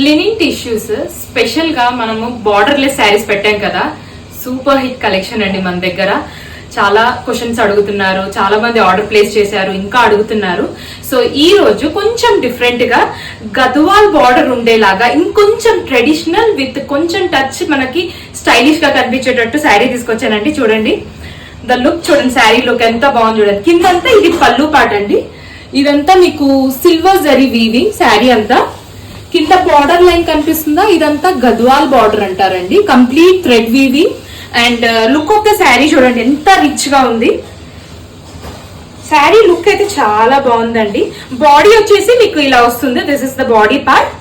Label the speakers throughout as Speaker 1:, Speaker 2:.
Speaker 1: Linen tissues special గా మనము borderless saris పెట్టాం కదా, సూపర్ హిట్ కలెక్షన్ అండి మన దగ్గర. చాలా క్వశ్చన్స్ అడుగుతున్నారు, చాలా మంది ఆర్డర్ ప్లేస్ చేశారు, ఇంకా అడుగుతున్నారు. సో ఈ రోజు కొంచెం డిఫరెంట్ గా గద్వాల్ బార్డర్ ఉండేలాగా ఇంకొంచెం ట్రెడిషనల్ విత్ కొంచెం టచ్ మనకి స్టైలిష్ గా కనిపించేటట్టు శారీ తీసుకొచ్చానండి. చూడండి ద లుక్, చూడండి శారీ లుక్ ఎంత బాగుంది చూడండి. కిందంతా ఇది పళ్ళు పాట అండి, ఇదంతా మీకు సిల్వర్ జరీ వీవింగ్ శారీ అంతా. కింద బార్డర్ లైన్ కనిపిస్తుందా, ఇదంతా గద్వాల్ బార్డర్ అంటారండి. Complete thread weaving and look of the sari చూడండి ఎంత రిచ్ గా ఉంది. శారీ లుక్ అయితే చాలా బాగుందండి. బాడీ వచ్చేసి మీకు ఇలా వస్తుంది, this is the body part.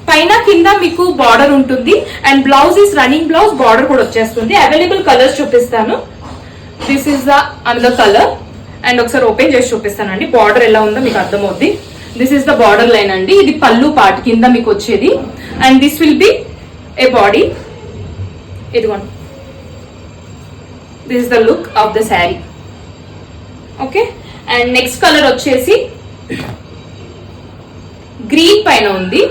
Speaker 1: పైన కింద మీకు బార్డర్ ఉంటుంది and blouse is running blouse, border కూడా వచ్చేస్తుంది. అవైలబుల్ కలర్స్ చూపిస్తాను. This is the another colour and ఒకసారి ఓపెన్ చేసి చూపిస్తానండి. బార్డర్ ఎలా ఉందో మీకు అర్థమవుద్ది. This is the border line అండి, ఇది పళ్ళు పార్ట్ కింద మీకు వచ్చేది. And this will be a body. ఇదిగోండి, this is the look of the sari. Okay, and next colour వచ్చేసి గ్రీన్ పైన ఉంది,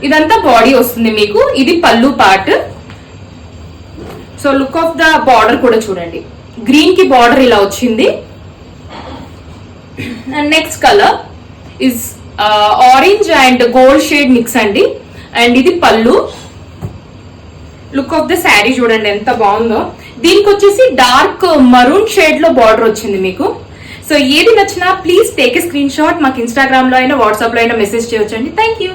Speaker 1: ఇదంతా బాడీ వస్తుంది మీకు. ఇది పళ్ళు part. So look of the border కూడా చూడండి, గ్రీన్ కి బార్డర్ ఇలా వచ్చింది. And next colour is orange and gold shade mix అండి. అండ్ ఇది పళ్ళు. లుక్ ఆఫ్ ద శారీ చూడండి ఎంత బాగుందో. దీనికి వచ్చేసి డార్క్ మరూన్ షేడ్ లో బార్డర్ వచ్చింది మీకు. సో ఏది నచ్చినా please take a screen shot. మాకు ఇన్స్టాగ్రామ్ లో అయినా వాట్సాప్ లో అయినా మెసేజ్ చేయొచ్చండి. Thank you.